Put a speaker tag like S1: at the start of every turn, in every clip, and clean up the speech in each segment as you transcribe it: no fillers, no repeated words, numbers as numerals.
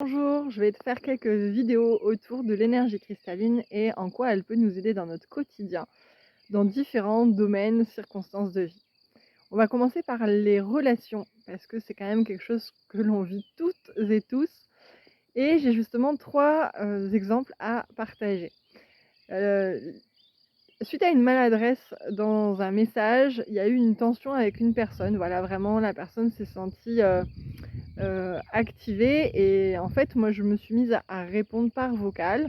S1: Bonjour, je vais te faire quelques vidéos autour de l'énergie cristalline et en quoi elle peut nous aider dans notre quotidien, dans différents domaines, circonstances de vie. On va commencer par les relations, parce que c'est quand même quelque chose que l'on vit toutes et tous. Et j'ai justement trois exemples à partager. Euh, Suite à une maladresse dans un message, il y a eu une tension avec une personne. Voilà, vraiment, la personne s'est sentie activée et en fait, moi, je me suis mise à répondre par vocal,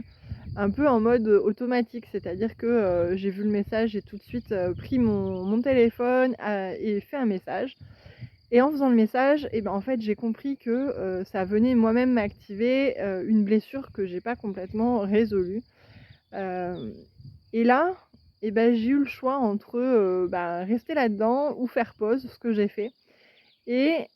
S1: un peu en mode, automatique. C'est-à-dire que, j'ai vu le message, j'ai tout de suite, pris mon téléphone, et fait un message et en faisant le message et ben, en fait, j'ai compris que, ça venait moi-même m'activer, une blessure que j'ai pas complètement résolue. Hem et là et ben, j'ai eu le choix entre, bah, rester là-dedans ou faire pause, ce que j'ai fait et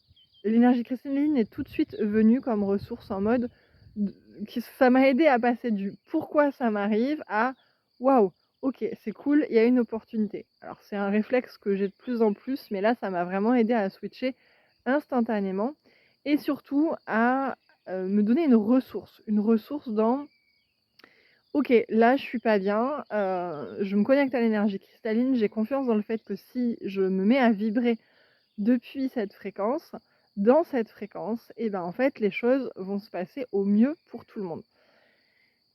S1: l'énergie cristalline est tout de suite venue comme ressource en mode d qui ça m'a aidé à passer du «pourquoi ça m'arrive» à «waouh, OK, c'est cool, il y a une opportunité». Alors c'est un réflexe que j'ai de plus en plus, mais là ça m'a vraiment aidé à switcher instantanément et surtout à, me donner une ressource dans OK, là je suis pas bien, je me connecte à l'énergie cristalline, j'ai confiance dans le fait que si je me mets à vibrer depuis cette fréquence, dans cette fréquence et ben, en fait, les choses vont se passer au mieux pour tout le monde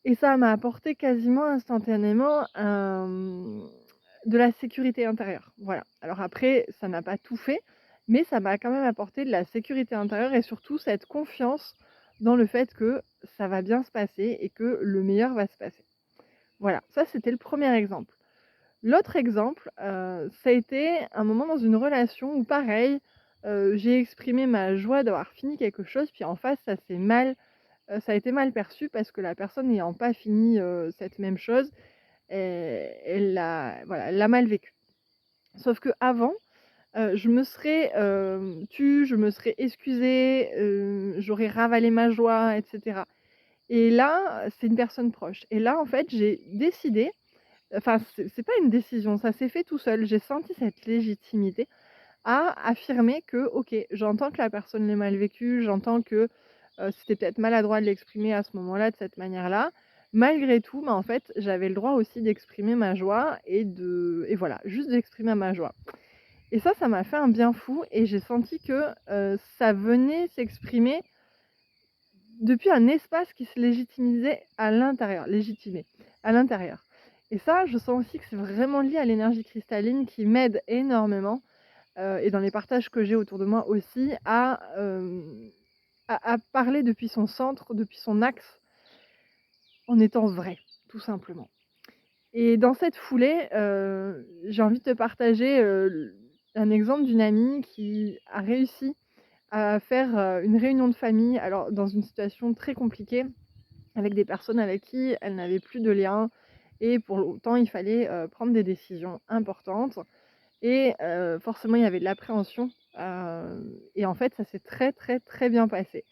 S1: et ça m'a apporté quasiment instantanément de la sécurité intérieure. Voilà. Alors après, ça n'a pas tout fait, mais ça m'a quand même apporté de la sécurité intérieure et surtout cette confiance dans le fait que ça va bien se passer et que le meilleur va se passer. Voilà, ça c'était le premier exemple. L'autre exemple, ça a été un moment dans une relation où pareil, j'ai exprimé ma joie d'avoir fini quelque chose, puis en face ça a été mal perçu parce que la personne n'ayant pas fini, cette même chose, elle l'a voilà, elle l'a mal vécu. Sauf qu'avant, je me serais, tue, je me serais excusée, j'aurais ravalé ma joie et cetera et là, c'est une personne proche et là, en fait, j'ai décidé. Enfin, c'est pas une décision, ça s'est fait tout seul. J'ai senti cette légitimité à affirmer que: «OK, j'entends que la personne l'ait mal vécu, j'entends que, c'était peut-être maladroit de l'exprimer à ce moment-là, de cette manière-là». Malgré tout, en fait, j'avais le droit aussi d'exprimer ma joie et voilà, juste d'exprimer ma joie et ça m'a fait un bien fou et j'ai senti que, ça venait s'exprimer depuis un espace qui se légitimisait à l'intérieur, légitimé, à l'intérieur. Et ça, je sens aussi que c'est vraiment lié à l'énergie cristalline qui m'aide énormément, et dans les partages que j'ai autour de moi aussi à parler depuis son centre, depuis son axe, en étant vrai, tout simplement. Et dans cette foulée, j'ai envie de te partager, un exemple d'une amie qui a réussi à faire, une réunion de famille, alors dans une situation très compliquée avec des personnes avec qui elle n'avait plus de lien et pour autant il fallait, prendre des décisions importantes et forcément il y avait de l'appréhension, et en fait ça s'est très, très, très bien passé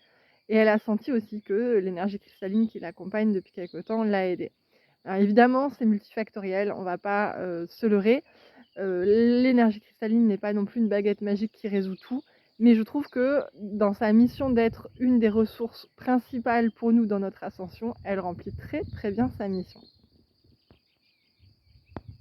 S1: et elle a senti aussi que l'énergie cristalline qui l'accompagne depuis quelque temps l'a aidée. Alors évidemment c'est multifactoriel, on va pas, se leurrer, l'énergie cristalline n'est pas non plus une baguette magique qui résout tout, mais je trouve que dans sa mission d'être une des ressources principales pour nous dans notre ascension, elle remplit très, très bien sa mission.